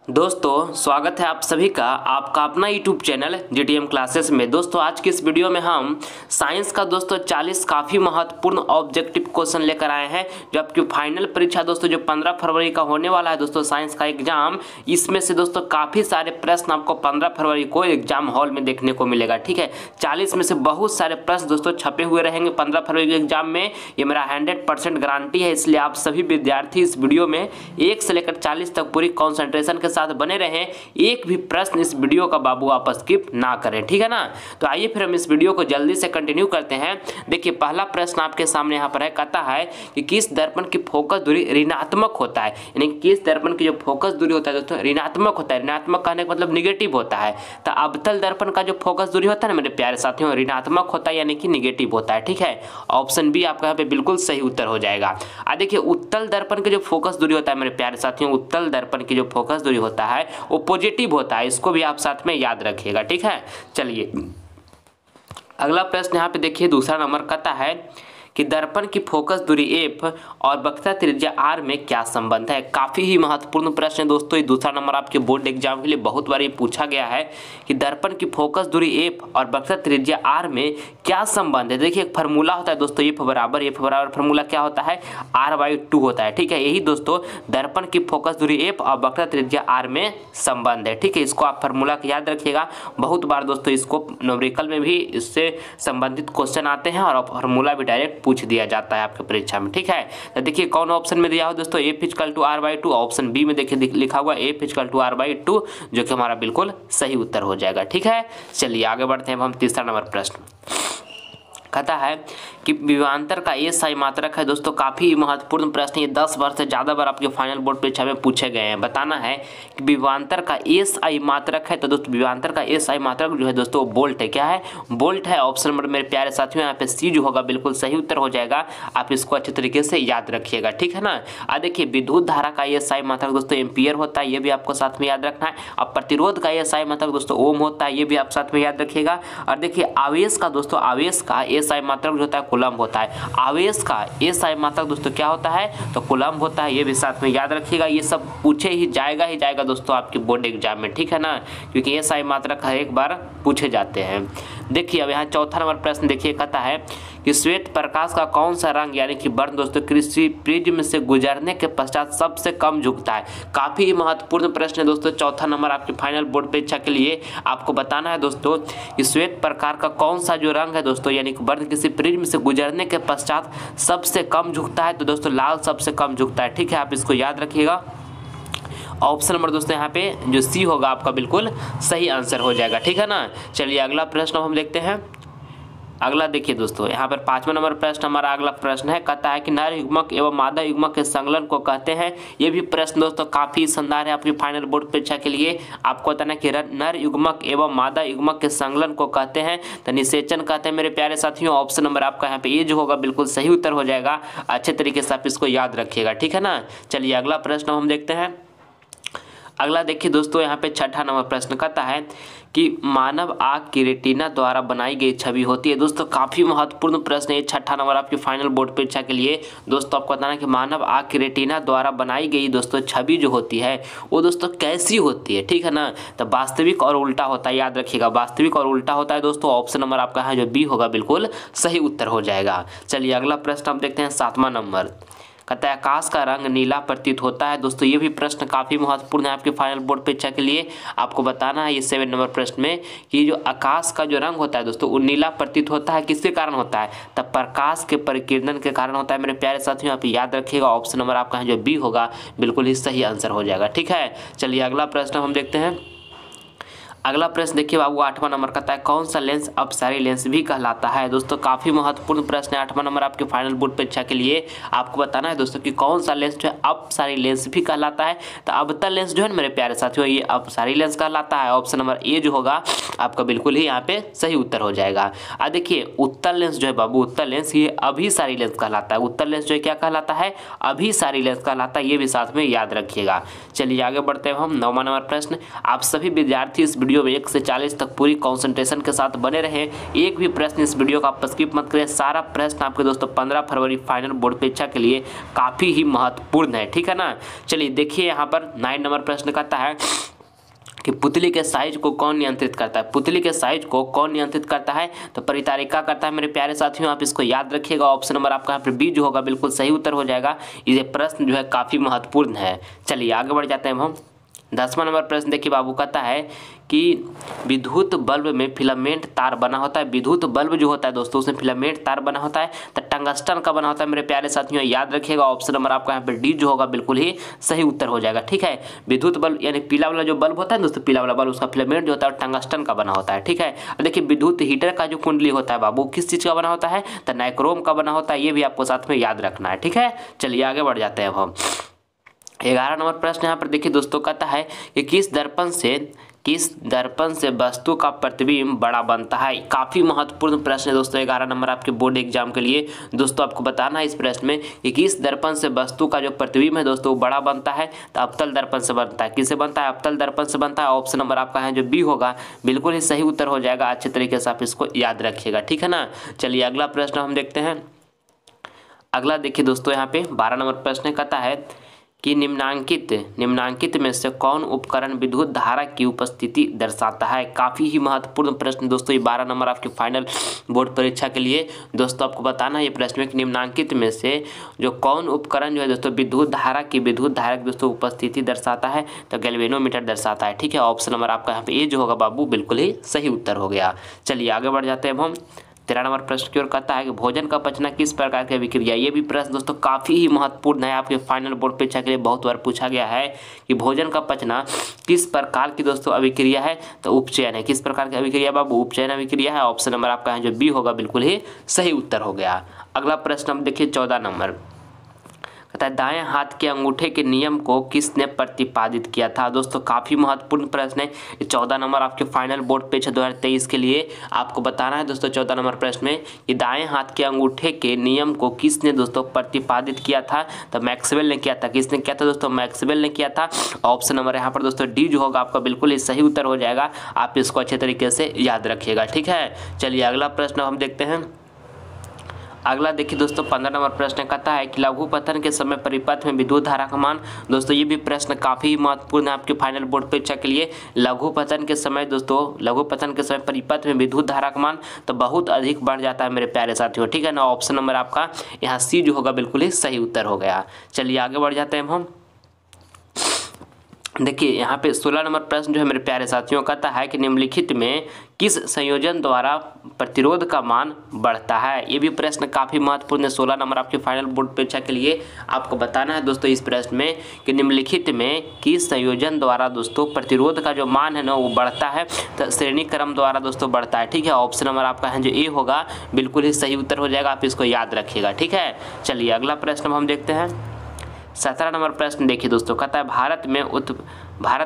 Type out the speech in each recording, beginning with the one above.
दोस्तों स्वागत है आप सभी का आपका अपना यूट्यूब चैनल GTM क्लासेस में। दोस्तों आज की इस वीडियो में हम साइंस का दोस्तों 40 काफ़ी महत्वपूर्ण ऑब्जेक्टिव क्वेश्चन लेकर आए हैं, जो आपकी फाइनल परीक्षा दोस्तों जो 15 फरवरी का होने वाला है दोस्तों साइंस का एग्जाम। इसमें से दोस्तों काफ़ी सारे प्रश्न आपको 15 फरवरी को एग्जाम हॉल में देखने को मिलेगा। ठीक है, 40 में से बहुत सारे प्रश्न दोस्तों छपे हुए रहेंगे 15 फरवरी के एग्जाम में। ये मेरा 100% गारंटी है, इसलिए आप सभी विद्यार्थी इस वीडियो में 1 से लेकर 40 तक पूरी कॉन्सेंट्रेशन के साथ बने रहें। एक भी प्रश्न इस वीडियो का बाबू आप स्किप ना करें, ठीक है ना। तो आइए फिर हम इस वीडियो को जल्दी से कंटिन्यू करते हैं। देखिए पहला प्रश्न आपके सामने यहाँ पर है, कहता है कि किस दर्पण की फोकस दूरी ऋणात्मक होता है, यानी किस दर्पण की जो फोकस दूरी होता है दोस्तों ऋणात्मक होता है। ऋणात्मक कहने का मतलब निगेटिव होता है। तो अवतल दर्पण का जो फोकस दूरी होता है ना मेरे प्यारे साथियों, ऋणात्मक होता है यानी कि निगेटिव होता है। ठीक है, ऑप्शन बी आपका यहाँ पे बिल्कुल सही उत्तर हो जाएगा। देखिए उत्तल दर्पण की जो फोकस दूरी होता है मेरे प्यारे साथियों, उत्तल दर्पण की जो फोकस दूरी होता है वो पॉजिटिव होता है। इसको भी आप साथ में याद रखिएगा, ठीक है। चलिए अगला प्रश्न यहाँ पे देखिए, दूसरा नंबर कहता है कि दर्पण की फोकस दूरी एफ और वक्रता त्रिज्या आर में क्या संबंध है। काफ़ी ही महत्वपूर्ण प्रश्न है दोस्तों। ये दूसरा नंबर आपके बोर्ड एग्जाम के लिए बहुत बार ये पूछा गया है कि दर्पण की फोकस दूरी एफ और वक्रता त्रिज्या आर में क्या संबंध है। देखिए एक फार्मूला होता है दोस्तों, एफ बराबर फार्मूला क्या होता है, R/2 होता है। ठीक है, यही दोस्तों दर्पण की फोकस दूरी एफ और वक्रता त्रिज्या आर में संबंध है। ठीक है, इसको आप फार्मूला याद रखिएगा। बहुत बार दोस्तों इसको न्यूमेरिकल में भी इससे संबंधित क्वेश्चन आते हैं और फार्मूला भी डायरेक्ट पूछ दिया जाता है आपके परीक्षा में। ठीक है, तो देखिए कौन ऑप्शन में दिया हो दोस्तों, F = R/2। ऑप्शन बी में देखिए लिखा हुआ F = R/2, जो कि हमारा बिल्कुल सही उत्तर हो जाएगा। ठीक है, चलिए आगे बढ़ते हैं हम तीसरा नंबर प्रश्न। कहता है कि विभवांतर का SI मात्रक है। दोस्तों काफ़ी महत्वपूर्ण प्रश्न, ये 10 बार से ज़्यादा बार आपके फाइनल बोर्ड परीक्षा में पूछे गए हैं। बताना है कि विभवांतर का SI मात्रक है। तो दोस्तों विभवांतर का SI मात्रक जो है दोस्तों बोल्ट है। क्या है, बोल्ट है। ऑप्शन नंबर मेरे प्यारे साथियों यहाँ पे सी जो होगा बिल्कुल सही उत्तर हो जाएगा। आप इसको अच्छे तरीके से याद रखिएगा, ठीक है ना। देखिए विद्युत धारा का SI मात्रक दोस्तों एम्पियर होता है, ये भी आपको साथ में याद रखना है। अब प्रतिरोध का SI मात्रक दोस्तों ओम होता है, ये भी आप साथ में याद रखिएगा। और देखिए आवेश का दोस्तों, आवेश का SI मात्रक जो होता है कूलम्ब होता है। आवेश का SI मात्रक दोस्तों क्या होता है, तो कूलम्ब होता है, ये भी साथ में याद रखिएगा। ये सब पूछे ही जाएगा दोस्तों आपके बोर्ड एग्जाम में, ठीक है ना, क्योंकि SI मात्रक हर एक बार पूछे जाते हैं। देखिए अब यहाँ चौथा नंबर प्रश्न देखिए, कहता है कि श्वेत प्रकाश का कौन सा रंग यानी कि वर्ण दोस्तों किसी प्रिज्म से गुजरने के पश्चात सबसे कम झुकता है। काफी महत्वपूर्ण प्रश्न है दोस्तों, चौथा नंबर आपके फाइनल बोर्ड परीक्षा के लिए आपको बताना है दोस्तों कि श्वेत प्रकार का कौन सा जो रंग है दोस्तों यानी कि वर्ण किसी प्रिज्म से गुजरने के पश्चात सबसे कम झुकता है। तो दोस्तों लाल सबसे कम झुकता है। ठीक है, आप इसको याद रखिएगा। ऑप्शन नंबर दोस्तों यहाँ पे जो सी होगा आपका बिल्कुल सही आंसर हो जाएगा, ठीक है ना। चलिए अगला प्रश्न हम देखते हैं। अगला देखिए दोस्तों यहाँ पर 5वां नंबर प्रश्न हमारा अगला प्रश्न है, कहता है कि नर युग्मक एवं मादा युग्मक के संलग्न को कहते हैं। ये भी प्रश्न दोस्तों काफी शानदार है आपकी फाइनल बोर्ड परीक्षा के लिए। आपको बताना है कि नर युग्मक एवं मादा युग्मक के संलग्न को कहते हैं तो निषेचन कहते हैं मेरे प्यारे साथियों। ऑप्शन नंबर आपका यहाँ पे ये जो होगा बिल्कुल सही उत्तर हो जाएगा। अच्छे तरीके से आप इसको याद रखिएगा, ठीक है ना। चलिए अगला प्रश्न हम देखते हैं। अगला देखिए दोस्तों यहाँ पे 6वां नंबर प्रश्न कहता है कि मानव आँख की रेटिना द्वारा बनाई गई छवि होती है। दोस्तों काफ़ी महत्वपूर्ण प्रश्न है 6वां नंबर आपके फाइनल बोर्ड परीक्षा के लिए। दोस्तों आपको बताना है कि मानव आँख की रेटिना द्वारा बनाई गई दोस्तों छवि जो होती है वो दोस्तों कैसी होती है, ठीक है ना। तो वास्तविक और उल्टा होता है, याद रखिएगा वास्तविक और उल्टा होता है दोस्तों। ऑप्शन नंबर आपका है जो बी होगा बिल्कुल सही उत्तर हो जाएगा। चलिए अगला प्रश्न हम देखते हैं 7वां नंबर, कहता है आकाश का रंग नीला प्रतीत होता है। दोस्तों ये भी प्रश्न काफ़ी महत्वपूर्ण है आपके फाइनल बोर्ड परीक्षा के लिए। आपको बताना है ये 7 नंबर प्रश्न में कि जो आकाश का जो रंग होता है दोस्तों वो नीला प्रतीत होता है, किसके कारण होता है, तब प्रकाश के परिकिरण के कारण होता है मेरे प्यारे साथियों। यहाँ पे याद रखिएगा ऑप्शन नंबर आपका है जो बी होगा बिल्कुल ही सही आंसर हो जाएगा, ठीक है। चलिए अगला प्रश्न हम देखते हैं। अगला प्रश्न देखिए बाबू 8वां नंबर कहता है कौन सा लेंस अपसारी लेंस भी कहलाता है। दोस्तों काफ़ी महत्वपूर्ण प्रश्न है 8वां नंबर आपके फाइनल बोर्ड परीक्षा के लिए। आपको बताना है दोस्तों कि कौन सा लेंस जो है अपसारी लेंस भी कहलाता है। तो अवतल लेंस जो है ना मेरे प्यारे साथियों ये अपसारी लेंस कहलाता है। ऑप्शन नंबर ए जो होगा आपका बिल्कुल ही यहाँ पे सही उत्तर हो जाएगा। देखिए उत्तल लेंस जो है बाबू, उत्तल लेंस ये अभिसारी लेंस कहलाता है। उत्तल लेंस जो है क्या कहलाता है, अभिसारी लेंस कहलाता है, ये भी साथ में याद रखिएगा। चलिए आगे बढ़ते हैं हम 9वां नंबर प्रश्न। आप सभी विद्यार्थी इस वीडियो वीडियो में 1 से 40 तक पूरी कॉन्सेंट्रेशन के साथ बने रहे। एक भी प्रश्न इस वीडियो का आप स्किप मत करें। सारा प्रश्न आपके दोस्तों 15 फरवरी फाइनल बोर्ड परीक्षा के लिए काफ़ी ही महत्वपूर्ण है, ठीक है ना। चलिए देखिए यहाँ पर 9 नंबर प्रश्न कहता है कि पुतली के साइज को कौन नियंत्रित करता है। पुतली के साइज को कौन नियंत्रित करता है, तो परितारिका करता है मेरे प्यारे साथियों। आप इसको याद रखिएगा। ऑप्शन नंबर आपका यहाँ पर बी जो होगा बिल्कुल सही उत्तर हो जाएगा। ये प्रश्न जो है काफ़ी महत्वपूर्ण है। चलिए आगे बढ़ जाते हैं हम। 10वां नंबर प्रश्न देखिए बाबू, कहता है कि विद्युत बल्ब में फिलामेंट तार बना होता है। विद्युत बल्ब जो होता है दोस्तों उसमें फिलामेंट तार बना होता है, तो टंगस्टन का बना होता है मेरे प्यारे साथियों। याद रखिएगा। ऑप्शन नंबर आपका यहाँ पे डी जो होगा बिल्कुल ही सही उत्तर हो जाएगा, ठीक है। विद्युत बल्ब यानी पीला वाला जो बल्ब होता है दोस्तों, पीला वाला बल्ब, उसका फिलामेंट जो होता है टंगस्टन का बना होता है, ठीक है। और देखिए विद्युत हीटर का जो कुंडली होता है बाबू किस चीज़ का बना होता है, तो नाइक्रोम का बना होता है। ये भी आपको साथ में याद रखना है, ठीक है। चलिए आगे बढ़ जाते हैं अब हम। 11 नंबर प्रश्न यहाँ पर देखिए दोस्तों, कहता है कि किस दर्पण से वस्तु का प्रतिबिंब बड़ा बनता है। काफ़ी महत्वपूर्ण प्रश्न है दोस्तों। 11 नंबर आपके बोर्ड एग्जाम के लिए दोस्तों आपको बताना है इस प्रश्न में कि किस दर्पण से वस्तु का जो प्रतिबिंब है दोस्तों वो बड़ा बनता है, तो अवतल दर्पण से बनता है। किससे बनता है, अवतल दर्पण से बनता है। ऑप्शन नंबर आपका है जो बी होगा बिल्कुल ही सही उत्तर हो जाएगा। अच्छे तरीके से आप इसको याद रखिएगा, ठीक है ना। चलिए अगला प्रश्न हम देखते हैं। अगला देखिए दोस्तों यहाँ पे 12 नंबर प्रश्न कहता है कि निम्नांकित में से कौन उपकरण विद्युत धारा की उपस्थिति दर्शाता है। काफ़ी ही महत्वपूर्ण प्रश्न दोस्तों। ये 12 नंबर आपके फाइनल बोर्ड परीक्षा के लिए दोस्तों आपको बताना है ये प्रश्न में कि निम्नांकित में से जो कौन उपकरण जो है दोस्तों विद्युत धारा की दोस्तों उपस्थिति दर्शाता है, तो गैल्वेनोमीटर दर्शाता है, ठीक है। ऑप्शन नंबर आपका यहाँ पे ए जो होगा बाबू बिल्कुल ही सही उत्तर हो गया। चलिए आगे बढ़ जाते हैं अब हम। 13 नंबर प्रश्न की ओर कहता है कि भोजन का पचना किस प्रकार की अभिक्रिया। ये भी प्रश्न दोस्तों काफ़ी ही महत्वपूर्ण है। आपके फाइनल बोर्ड परीक्षा के लिए बहुत बार पूछा गया है कि भोजन का पचना किस प्रकार की दोस्तों अभिक्रिया है, तो उपचयन है। किस प्रकार की अभिक्रिया बाबू, उपचयन अभिक्रिया है। ऑप्शन नंबर आपका है जो बी होगा बिल्कुल ही सही उत्तर हो गया। अगला प्रश्न हम देखिए 14 नंबर कहता है दाएं हाथ के अंगूठे के नियम को किसने प्रतिपादित किया था। दोस्तों काफ़ी महत्वपूर्ण प्रश्न है। 14 नंबर आपके फाइनल बोर्ड परीक्षा 2023 के लिए आपको बताना है दोस्तों 14 नंबर प्रश्न में कि दाएं हाथ के अंगूठे के नियम को किसने दोस्तों प्रतिपादित किया था, तो मैक्सवेल ने किया था। किसने किया था दोस्तों, मैक्सवेल ने किया था। ऑप्शन नंबर यहाँ पर दोस्तों डी जो होगा आपका बिल्कुल ही सही उत्तर हो जाएगा। आप इसको अच्छे तरीके से याद रखिएगा, ठीक है। चलिए अगला प्रश्न हम देखते हैं। अगला देखिए दोस्तों 15 नंबर प्रश्न कहता है कि लघु पतन के समय परिपथ में विद्युत धारा का मान। दोस्तों ये भी प्रश्न काफ़ी महत्वपूर्ण है आपके फाइनल बोर्ड परीक्षा के लिए। लघु पतन के समय परिपथ में विद्युत धारा का मान तो बहुत अधिक बढ़ जाता है मेरे प्यारे साथियों, ठीक है ना। ऑप्शन नंबर आपका यहाँ सी जो होगा बिल्कुल ही सही उत्तर हो गया। चलिए आगे बढ़ जाते हैं हम। देखिए यहाँ पे 16 नंबर प्रश्न जो है मेरे प्यारे साथियों कहता है कि निम्नलिखित में किस संयोजन द्वारा प्रतिरोध का मान बढ़ता है। ये भी प्रश्न काफ़ी महत्वपूर्ण है। 16 नंबर आपके फाइनल बोर्ड परीक्षा के लिए आपको बताना है दोस्तों इस प्रश्न में कि निम्नलिखित में किस संयोजन द्वारा दोस्तों प्रतिरोध का जो मान है ना वो बढ़ता है, तो श्रेणी क्रम द्वारा दोस्तों बढ़ता है, ठीक है। ऑप्शन नंबर आपका है जो ए होगा बिल्कुल ही सही उत्तर हो जाएगा। आप इसको याद रखिएगा, ठीक है। चलिए अगला प्रश्न हम देखते हैं। 17 नंबर प्रश्न देखिए दोस्तों कहता है भारत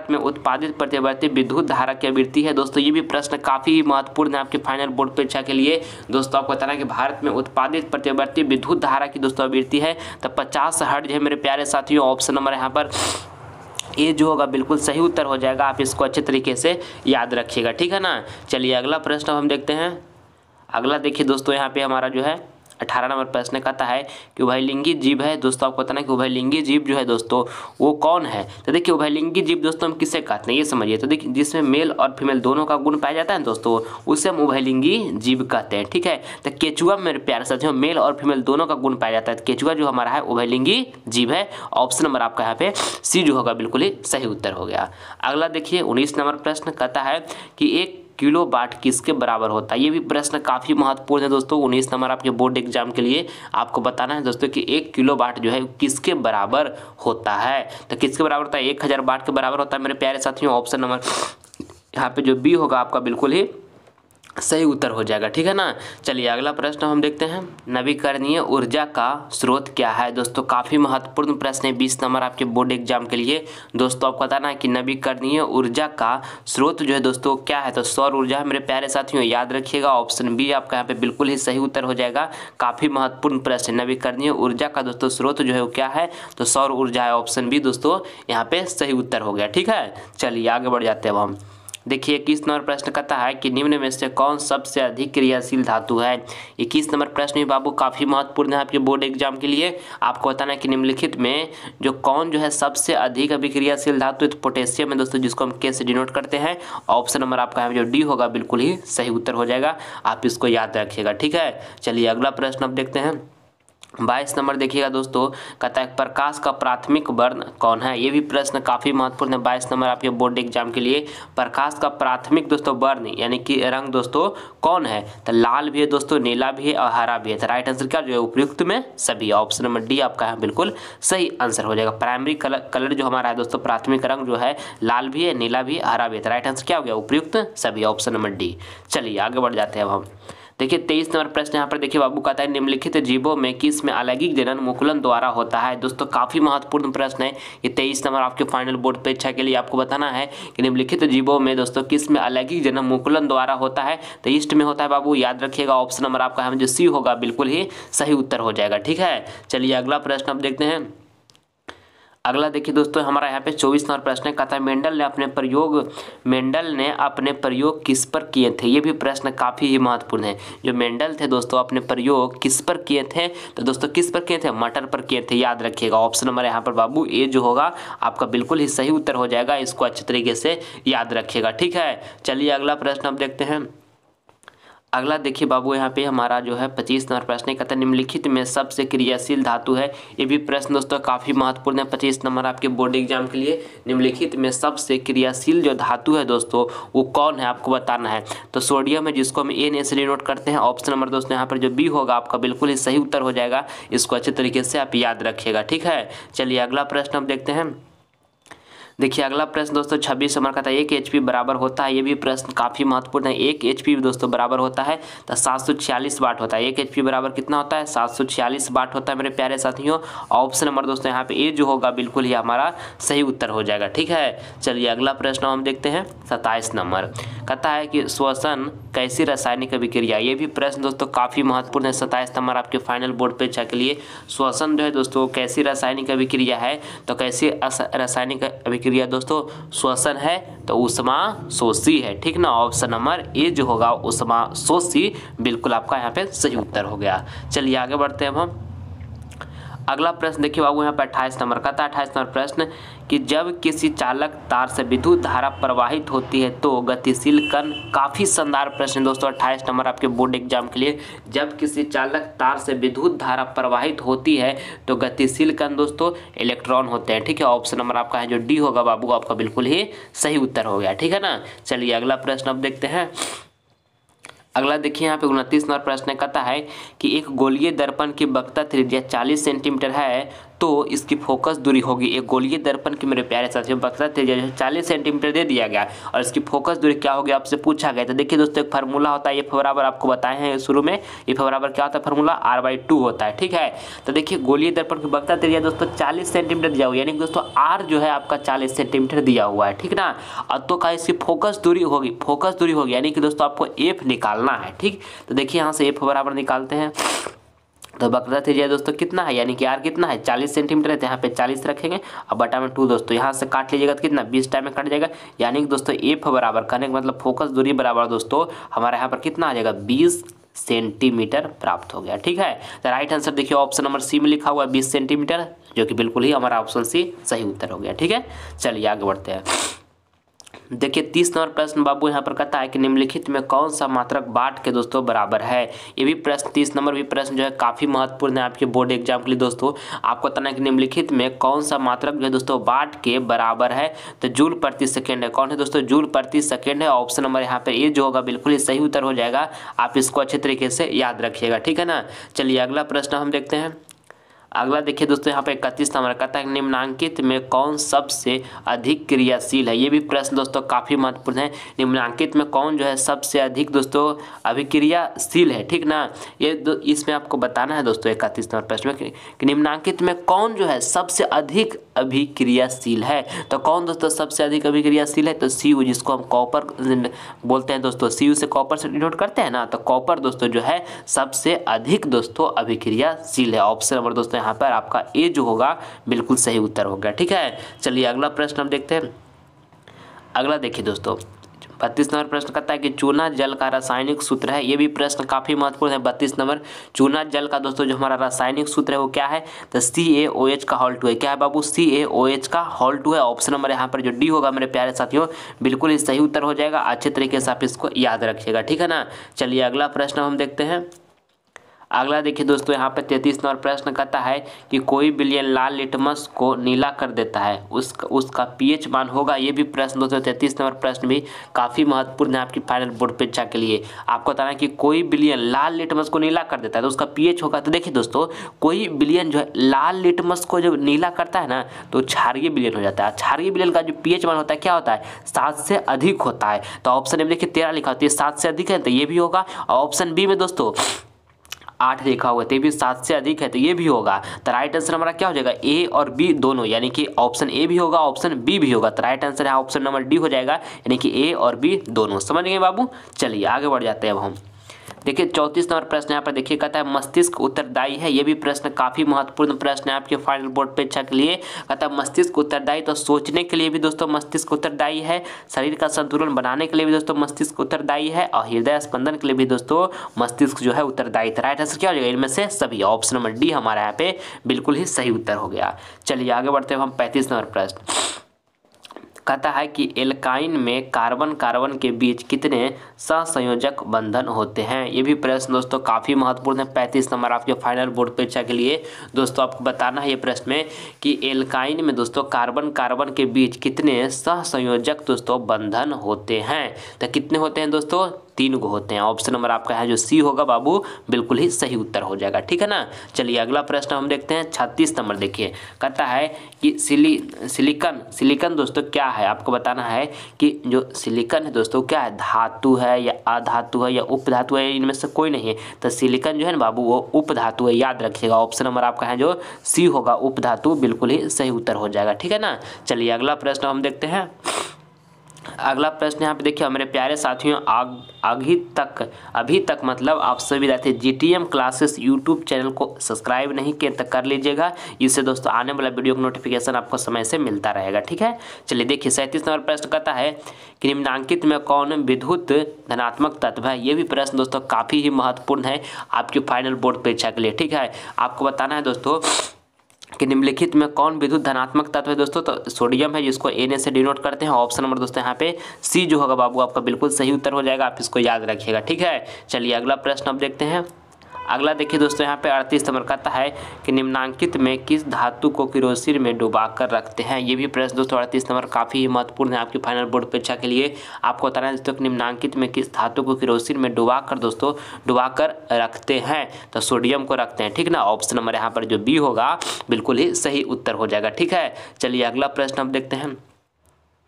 में उत्पादित प्रतिवर्ती विद्युत धारा की आवृत्ति है। दोस्तों ये भी प्रश्न काफ़ी महत्वपूर्ण है आपके फाइनल बोर्ड परीक्षा के लिए। दोस्तों आपको बताना है कि भारत में उत्पादित प्रतिवर्ती विद्युत धारा की दोस्तों आवृत्ति है तो 50 हर्ट्ज है मेरे प्यारे साथियों। ऑप्शन नंबर यहाँ पर ए जो होगा बिल्कुल सही उत्तर हो जाएगा। आप इसको अच्छे तरीके से याद रखिएगा, ठीक है ना। चलिए अगला प्रश्न हम देखते हैं। अगला देखिए दोस्तों यहाँ पे हमारा जो है 18 नंबर प्रश्न कहता है कि उभयलिंगी जीव है। दोस्तों आपको पता है कि उभयलिंगी जीव जो है दोस्तों वो कौन है। तो देखिए उभयलिंगी जीव दोस्तों हम किससे कहते हैं ये समझिए। तो देखिए जिसमें मेल और फीमेल दोनों का गुण पाया जाता है दोस्तों उसे हम उभयलिंगी जीव कहते हैं, ठीक है। तो केचुआ मेरे प्यारे साथियों मेल और फीमेल दोनों का गुण पाया जाता है। केचुआ जो हमारा है उभयलिंगी जीव है। ऑप्शन नंबर आपका यहाँ पे सी जो होगा बिल्कुल ही सही उत्तर हो गया। अगला देखिए 19 नंबर प्रश्न कहता है कि 1 किलोवाट किसके बराबर होता है। ये भी प्रश्न काफ़ी महत्वपूर्ण है दोस्तों। 19 नंबर आपके बोर्ड एग्जाम के लिए आपको बताना है दोस्तों कि 1 किलोवाट जो है किसके बराबर होता है। तो किसके बराबर होता है, 1000 वाट के बराबर होता है मेरे प्यारे साथियों। ऑप्शन नंबर यहाँ पे जो बी होगा आपका बिल्कुल ही सही उत्तर हो जाएगा, ठीक है ना। चलिए अगला प्रश्न हम देखते हैं। नवीकरणीय ऊर्जा का स्रोत क्या है। दोस्तों काफ़ी महत्वपूर्ण प्रश्न है 20 नंबर आपके बोर्ड एग्जाम के लिए। दोस्तों आपको बताना है कि नवीकरणीय ऊर्जा का स्रोत जो है दोस्तों क्या है, तो सौर ऊर्जा है मेरे प्यारे साथियों। याद रखिएगा ऑप्शन बी आपका यहाँ पे बिल्कुल ही सही उत्तर हो जाएगा। काफ़ी महत्वपूर्ण प्रश्न है। नवीकरणीय ऊर्जा का दोस्तों स्रोत जो है वो क्या है, तो सौर ऊर्जा है। ऑप्शन बी दोस्तों यहाँ पे सही उत्तर हो गया, ठीक है। चलिए आगे बढ़ जाते हैं अब हम। देखिए 21 नंबर प्रश्न कहता है कि निम्न में से कौन सबसे अधिक क्रियाशील धातु है। 21 नंबर प्रश्न भी बाबू काफ़ी महत्वपूर्ण है आपके बोर्ड एग्जाम के लिए। आपको बताना है कि निम्नलिखित में जो कौन जो है सबसे अधिक अभिक्रियाशील धातु, तो पोटेशियम है दोस्तों, जिसको हम के से डिनोट करते हैं। ऑप्शन नंबर आपका जो डी होगा बिल्कुल ही सही उत्तर हो जाएगा, आप इसको याद रखिएगा। ठीक है, चलिए अगला प्रश्न अब देखते हैं। 22 नंबर देखिएगा दोस्तों, कहता है प्रकाश का प्राथमिक वर्ण कौन है। ये भी प्रश्न काफ़ी महत्वपूर्ण है 22 नंबर आपके बोर्ड एग्जाम के लिए। प्रकाश का प्राथमिक दोस्तों वर्ण यानी कि रंग दोस्तों कौन है, तो लाल भी है दोस्तों, नीला भी है और हरा भी है। तो राइट आंसर क्या जो है उपयुक्त में सभी, ऑप्शन नंबर डी आपका है बिल्कुल सही आंसर हो जाएगा। प्राइमरी कलर जो हमारा है दोस्तों, प्राथमिक रंग जो है लाल भी है, नीला भी है, हरा भी है। तो राइट आंसर क्या हो गया उपयुक्त सभी, ऑप्शन नंबर डी। चलिए आगे बढ़ जाते हैं अब हम। देखिए 23 नंबर प्रश्न यहाँ पर देखिए बाबू कहता है निम्नलिखित जीवों में किस में अलैंगिक जनन मुकुलन द्वारा होता है। दोस्तों काफ़ी महत्वपूर्ण प्रश्न है ये 23 नंबर आपके फाइनल बोर्ड परीक्षा के लिए। आपको बताना है कि निम्नलिखित जीवों में दोस्तों किस में अलैंगिक जनन मुकुलन द्वारा होता है, तो ईस्ट में होता है बाबू, याद रखिएगा। ऑप्शन नंबर आपका हम जो सी होगा बिल्कुल ही सही उत्तर हो जाएगा। ठीक है, चलिए अगला प्रश्न अब देखते हैं। अगला देखिए दोस्तों हमारा यहाँ पे 24 नंबर प्रश्न है, कहता है मेंडल ने अपने प्रयोग किस पर किए थे। ये भी प्रश्न काफ़ी ही महत्वपूर्ण है। जो मेंडल थे दोस्तों अपने प्रयोग किस पर किए थे, तो दोस्तों किस पर किए थे, मटर पर किए थे, याद रखिएगा। ऑप्शन नंबर यहाँ पर बाबू ए जो होगा आपका बिल्कुल ही सही उत्तर हो जाएगा, इसको अच्छे तरीके से याद रखिएगा। ठीक है, चलिए अगला प्रश्न अब देखते हैं। अगला देखिए बाबू यहाँ पे हमारा जो है 25 नंबर प्रश्न कहता है निम्नलिखित में सबसे क्रियाशील धातु है। ये भी प्रश्न दोस्तों काफ़ी महत्वपूर्ण है 25 नंबर आपके बोर्ड एग्जाम के लिए। निम्नलिखित में सबसे क्रियाशील जो धातु है दोस्तों वो कौन है आपको बताना है। तो सोडियम है, जिसको हम एन से डिनोट करते हैं। ऑप्शन नंबर दोस्तों यहाँ पर जो बी होगा आपका बिल्कुल ही सही उत्तर हो जाएगा, इसको अच्छे तरीके से आप याद रखिएगा। ठीक है, चलिए अगला प्रश्न अब देखते हैं। देखिए अगला प्रश्न दोस्तों 26 नंबर का था 1 HP बराबर होता है। ये भी प्रश्न काफ़ी महत्वपूर्ण है। 1 HP दोस्तों बराबर होता है तो 746 वाट होता है। 1 HP बराबर कितना होता है, 746 वाट होता है मेरे प्यारे साथियों। ऑप्शन नंबर दोस्तों यहाँ पे ए जो होगा बिल्कुल ही हमारा सही उत्तर हो जाएगा। ठीक है, चलिए अगला प्रश्न हम देखते हैं 27 नंबर कहता है कि श्वसन कैसी रासायनिक अभिक्रिया। ये भी प्रश्न दोस्तों काफ़ी महत्वपूर्ण है 27 नंबर आपके फाइनल बोर्ड परीक्षा के लिए। श्वसन जो है दोस्तों कैसी रासायनिक अभिक्रिया है, तो कैसी रासायनिक अभिक्रिया दोस्तों श्वसन है तो ऊष्मा शोषी है। ठीक ना, ऑप्शन नंबर ए जो होगा ऊष्मा शोषी बिल्कुल आपका यहाँ पे सही उत्तर हो गया। चलिए आगे बढ़ते हैं अब हम। अगला प्रश्न देखिए बाबू यहाँ पे 28 नंबर का था। 28 नंबर प्रश्न कि जब किसी चालक तार से विद्युत धारा प्रवाहित होती है तो गतिशील कण, काफ़ी शानदार प्रश्न दोस्तों 28 नंबर आपके बोर्ड एग्जाम के लिए। जब किसी चालक तार से विद्युत धारा प्रवाहित होती है तो गतिशील कण दोस्तों इलेक्ट्रॉन होते हैं। ठीक है, ऑप्शन नंबर आपका है जो डी होगा बाबू आपका बिल्कुल ही सही उत्तर हो गया। ठीक है ना, चलिए अगला प्रश्न अब देखते हैं। अगला देखिए यहाँ पे 29 नंबर प्रश्न कहता है कि एक गोलीय दर्पण की वक्रता त्रिज्या 40 सेंटीमीटर है तो इसकी फोकस दूरी होगी। एक गोलीय दर्पण की मेरे प्यारे साथियों वक्रता त्रिज्या 40 सेंटीमीटर दे दिया गया और इसकी फोकस दूरी क्या होगी आपसे पूछा गया। तो देखिए दोस्तों एक फार्मूला होता है, एफ बराबर आपको बताए हैं शुरू में। एफ बराबर क्या होता है फार्मूला, r/2 होता है। ठीक है, तो देखिए गोलीय दर्पण की वक्रता त्रिज्या दोस्तों 40 सेंटीमीटर दिया हुआ, यानी कि दोस्तों r जो है आपका 40 सेंटीमीटर दिया हुआ है। ठीक ना, और तो का इसकी फोकस दूरी होगी, यानी कि दोस्तों आपको एफ निकालना है। ठीक, तो देखिए यहाँ से एफ बराबर निकालते हैं तो वक्रता त्रिज्या दोस्तों कितना है, यानी कि आर कितना है 40 सेंटीमीटर है, तो यहाँ पे 40 रखेंगे और बटा में 2 दोस्तों यहाँ से काट लीजिएगा तो कितना 20 टाइम में कट जाएगा, यानी कि दोस्तों एफ बराबर करने का मतलब फोकस दूरी बराबर दोस्तों हमारे यहाँ पर कितना आ जाएगा 20 सेंटीमीटर प्राप्त हो गया। ठीक है, तो राइट आंसर देखिए ऑप्शन नंबर सी में लिखा हुआ है 20 सेंटीमीटर, जो कि बिल्कुल ही हमारा ऑप्शन सी सही उत्तर हो गया। ठीक है, चलिए आगे बढ़ते हैं। देखिए 30 नंबर प्रश्न बाबू यहाँ पर कहता है कि निम्नलिखित में कौन सा मात्रक वाट के दोस्तों बराबर है। ये भी प्रश्न 30 नंबर भी प्रश्न जो है काफ़ी महत्वपूर्ण है आपके बोर्ड एग्जाम के लिए दोस्तों। आपको बताना है कि निम्नलिखित में कौन सा मात्रक जो है दोस्तों वाट के बराबर है, तो जूल प्रति सेकेंड है। कौन है दोस्तों, जूल प्रति सेकेंड है। ऑप्शन नंबर यहाँ पर ये जो होगा बिल्कुल ही सही उत्तर हो जाएगा, आप इसको अच्छे तरीके से याद रखिएगा। ठीक है ना, चलिए अगला प्रश्न हम देखते हैं। अगला देखिए दोस्तों यहाँ पे 31 नंबर कहता है निम्नांकित में कौन सबसे अधिक क्रियाशील है। ये भी प्रश्न दोस्तों काफ़ी महत्वपूर्ण है। निम्नांकित में कौन जो है सबसे अधिक दोस्तों अभिक्रियाशील है। ठीक ना, ये इसमें आपको बताना है दोस्तों 31 नंबर प्रश्न में कि निम्नांकित में कौन जो है सबसे अधिक अभिक्रियाशील है। तो कौन दोस्तों सबसे अधिक अभिक्रियाशील है, तो CU, जिसको हम कॉपर बोलते हैं दोस्तों। CU से कॉपर से डिनोट करते हैं ना, तो कॉपर दोस्तों जो है सबसे अधिक दोस्तों अभिक्रियाशील है। ऑप्शन नंबर दोस्तों यहाँ पर आपका ए जो होगा बिल्कुल सही उत्तर हो गया। ठीक है, चलिए अगला प्रश्न हम देखते हैं। अगला देखिए दोस्तों 32 नंबर प्रश्न कहता है कि चूना जल का रासायनिक सूत्र है। ये भी प्रश्न काफी महत्वपूर्ण है। 32 नंबर, चूना जल का दोस्तों जो हमारा रासायनिक सूत्र है वो क्या है? तो CaOH का होल 2 है। क्या है बाबू? CaOH का होल 2 है। ऑप्शन नंबर यहाँ पर जो डी होगा मेरे प्यारे साथियों बिल्कुल ही सही उत्तर हो जाएगा। अच्छे तरीके से आप इसको याद रखिएगा, ठीक है ना। चलिए अगला प्रश्न हम देखते हैं। अगला देखिए दोस्तों, यहाँ पे 33 नंबर प्रश्न कहता है कि कोई विलयन लाल लिटमस को नीला कर देता है, उसका pH मान होगा। ये भी प्रश्न दोस्तों 33 नंबर प्रश्न भी काफ़ी महत्वपूर्ण है आपकी फाइनल बोर्ड परीक्षा के लिए। आपको बताना है कि कोई विलयन लाल लिटमस को नीला कर देता है तो उसका pH होगा। तो देखिए दोस्तों, कोई विलयन जो है लाल लिटमस को जब नीला करता है ना तो क्षारीय विलयन हो जाता है। क्षारीय विलयन का जो pH मान होता है क्या होता है? 7 से अधिक होता है। तो ऑप्शन ए में देखिए 13 लिखा होता है, 7 से अधिक है तो ये भी होगा। और ऑप्शन बी में दोस्तों 8 लिखा हुआ है तो ये भी 7 से अधिक है तो ये भी होगा। तो राइट आंसर हमारा क्या हो जाएगा? ए और बी दोनों, यानी कि ऑप्शन ए भी होगा ऑप्शन बी भी होगा। तो राइट आंसर यहाँ ऑप्शन नंबर डी हो जाएगा, यानी कि ए और बी दोनों। समझ गए बाबू? चलिए आगे बढ़ जाते हैं अब हम। देखिए 34 नंबर प्रश्न यहाँ पर देखिए कहता है मस्तिष्क उत्तरदायी है। ये भी प्रश्न काफी महत्वपूर्ण प्रश्न है आपके फाइनल बोर्ड परीक्षा के लिए। कहता है मस्तिष्क उत्तरदायी, तो सोचने के लिए भी दोस्तों मस्तिष्क उत्तरदायी है, शरीर का संतुलन बनाने के लिए भी दोस्तों मस्तिष्क उत्तरदायी है, और हृदय स्पंदन के लिए भी दोस्तों मस्तिष्क जो है उत्तरदायी। तो राइट आंसर क्या हो जाएगा इनमें से? सभी। ऑप्शन नंबर डी हमारा यहाँ पे बिल्कुल ही सही उत्तर हो गया। चलिए आगे बढ़ते हैं हम। 35 नंबर प्रश्न कहता है कि एल्काइन में कार्बन कार्बन के बीच कितने सहसंयोजक बंधन होते हैं। ये भी प्रश्न दोस्तों काफ़ी महत्वपूर्ण है। 35 नंबर आपके फाइनल बोर्ड परीक्षा के लिए दोस्तों आपको बताना है ये प्रश्न में कि एल्काइन में दोस्तों कार्बन कार्बन के बीच कितने सहसंयोजक दोस्तों बंधन होते हैं। तो कितने होते हैं दोस्तों? 3 गो होते हैं। ऑप्शन नंबर आपका है जो सी होगा बाबू बिल्कुल ही सही उत्तर हो जाएगा, ठीक है ना। चलिए अगला प्रश्न हम देखते हैं। 36 नंबर देखिए कहता है कि सिलिकन दोस्तों क्या है? आपको बताना है कि जो सिलिकन है दोस्तों क्या है? धातु है या अधातु है या उपधातु है? इनमें से कोई नहीं है। तो सिलिकन जो है ना बाबू वो उपधातु है, याद रखिएगा। ऑप्शन नंबर आपका है जो सी होगा उपधातु, बिल्कुल ही सही उत्तर हो जाएगा, ठीक है ना। चलिए अगला प्रश्न हम देखते हैं। अगला प्रश्न यहाँ पे देखिए मेरे प्यारे साथियों, अभी तक मतलब आप सभी विद्यार्थी GTM क्लासेस यूट्यूब चैनल को सब्सक्राइब नहीं किए तो कर लीजिएगा। इससे दोस्तों आने वाला वीडियो का नोटिफिकेशन आपको समय से मिलता रहेगा, ठीक है। चलिए देखिए 37 नंबर प्रश्न कहता है कि निम्नांकित में कौन विद्युत धनात्मक तत्व है। ये भी प्रश्न दोस्तों काफ़ी ही महत्वपूर्ण है आपकी फाइनल बोर्ड परीक्षा के लिए, ठीक है। आपको बताना है दोस्तों कि निम्नलिखित में कौन विद्युत धनात्मक तत्व है दोस्तों? तो सोडियम है, जिसको Na से डिनोट करते हैं। ऑप्शन नंबर दोस्तों यहाँ पे सी जो होगा बाबू आपका बिल्कुल सही उत्तर हो जाएगा, आप इसको याद रखिएगा, ठीक है। चलिए अगला प्रश्न अब देखते हैं। अगला देखिए दोस्तों यहाँ पे 38 नंबर कहता है कि निम्नांकित में किस धातु को किरोसिन में डुबाकर रखते हैं। ये भी प्रश्न दोस्तों 38 नंबर काफ़ी महत्वपूर्ण है आपकी फाइनल बोर्ड परीक्षा के लिए। आपको बताना है दोस्तों कि निम्नांकित में किस धातु को किरोसिन में डुबाकर रखते हैं। तो सोडियम को रखते हैं, ठीक ना। ऑप्शन नंबर यहाँ पर जो बी होगा बिल्कुल ही सही उत्तर हो जाएगा, ठीक है। चलिए अगला प्रश्न हम देखते हैं।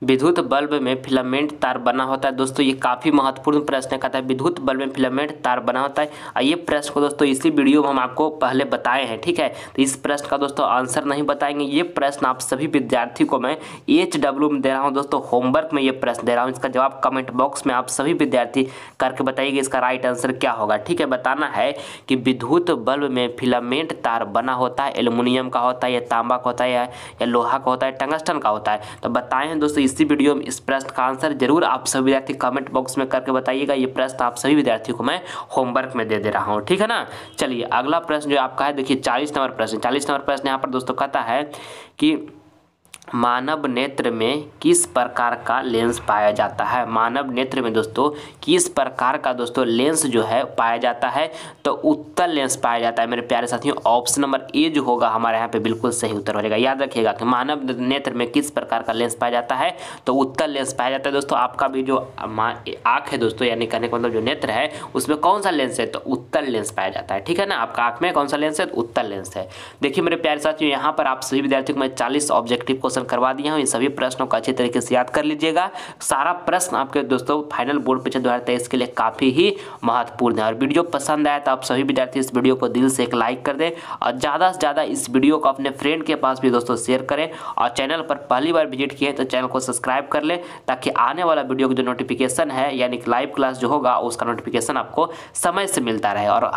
विद्युत बल्ब में फिलामेंट तार बना होता है। दोस्तों ये काफ़ी महत्वपूर्ण प्रश्न कहता है विद्युत बल्ब में फिलामेंट तार बना होता है। और ये प्रश्न को दोस्तों इसी वीडियो में हम आपको पहले बताए हैं, ठीक है। तो इस प्रश्न का दोस्तों आंसर नहीं बताएंगे। ये प्रश्न आप सभी विद्यार्थी को मैं HW में दे रहा हूँ दोस्तों, होमवर्क में ये प्रश्न दे रहा हूँ। इसका जवाब कमेंट बॉक्स में आप सभी विद्यार्थी करके बताइएगा इसका राइट आंसर क्या होगा, ठीक है। बताना है कि विद्युत बल्ब में फिलामेंट तार बना होता है, एल्युमिनियम का होता है या तांबा का होता है या लोहा का होता है, टंगस्टन का होता है। तो बताएं हैं दोस्तों इसी वीडियो में इस प्रश्न का आंसर जरूर आप सभी विद्यार्थी कमेंट बॉक्स में करके बताइएगा। ये प्रश्न आप सभी विद्यार्थियों को मैं होमवर्क में दे रहा हूँ, ठीक है ना। चलिए अगला प्रश्न जो आपका है देखिए 40 नंबर प्रश्न यहाँ पर दोस्तों कहता है कि मानव नेत्र में किस प्रकार का लेंस पाया जाता है। मानव नेत्र में दोस्तों किस प्रकार का दोस्तों लेंस जो है पाया जाता है। तो उत्तल लेंस पाया जाता है मेरे प्यारे साथियों। ऑप्शन नंबर ए जो होगा हमारे यहाँ पे बिल्कुल सही उत्तर हो जाएगा। याद रखिएगा कि मानव नेत्र में किस प्रकार का लेंस पाया जाता है, तो उत्तल लेंस पाया जाता है। दोस्तों आपका भी जो आँख है दोस्तों, यानी कहने का मतलब जो नेत्र है उसमें कौन सा लेंस है, तो उत्तल लेंस पाया जाता है, ठीक है ना। आपका आँख में कौन सा लेंस है, तो उत्तल लेंस है। देखिए मेरे प्यारे साथियों यहाँ पर आप सभी विद्यार्थियों को मैं 40 ऑब्जेक्टिव क्वेश्चन करवा दिया हूँ। इन सभी प्रश्नों को अच्छे तरीके से याद कर लीजिएगा। सारा प्रश्न आपके दोस्तों फाइनल बोर्ड परीक्षा 2023 के लिए काफ़ी ही महत्वपूर्ण है। और वीडियो पसंद आया तो आप सभी विद्यार्थी इस वीडियो को दिल से एक लाइक कर दें और ज़्यादा से ज़्यादा इस वीडियो को अपने फ्रेंड के पास भी दोस्तों शेयर करें। और चैनल पर पहली बार विजिट किए तो चैनल को सब्सक्राइब कर लें, ताकि आने वाला वीडियो का जो नोटिफिकेशन है यानी कि लाइव क्लास जो होगा उसका नोटिफिकेशन आपको समय से मिलता रहे। और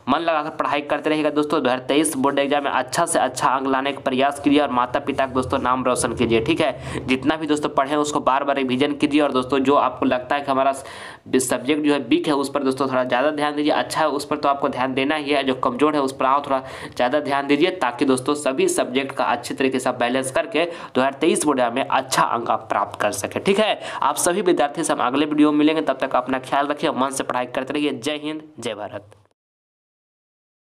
मन लगाकर पढ़ाई करते रहिएगा दोस्तों। 2023 बोर्ड एग्जाम में अच्छा से अच्छा अंक लाने का प्रयास कीजिए और माता पिता का दोस्तों नाम नाम रोशन कीजिए। ठीक है, जितना भी दोस्तों पढ़े उसको बार बार रिवीजन कीजिए। और दोस्तों जो आपको लगता है कि हमारा सब्जेक्ट जो है वीक है उस पर दोस्तों थोड़ा ज़्यादा ध्यान दीजिए। अच्छा है उस पर तो आपको ध्यान देना ही है, जो कमज़ोर है उस पर आप थोड़ा ज़्यादा ध्यान दीजिए, ताकि दोस्तों सभी सब्जेक्ट का अच्छे तरीके से बैलेंस करके 2023 बोर्ड में अच्छा अंक आप प्राप्त कर सके। ठीक है, आप सभी विद्यार्थी से हम अगले वीडियो में मिलेंगे, तब तक अपना ख्याल रखिए, मन से पढ़ाई करते रहिए। जय हिंद, जय भारत।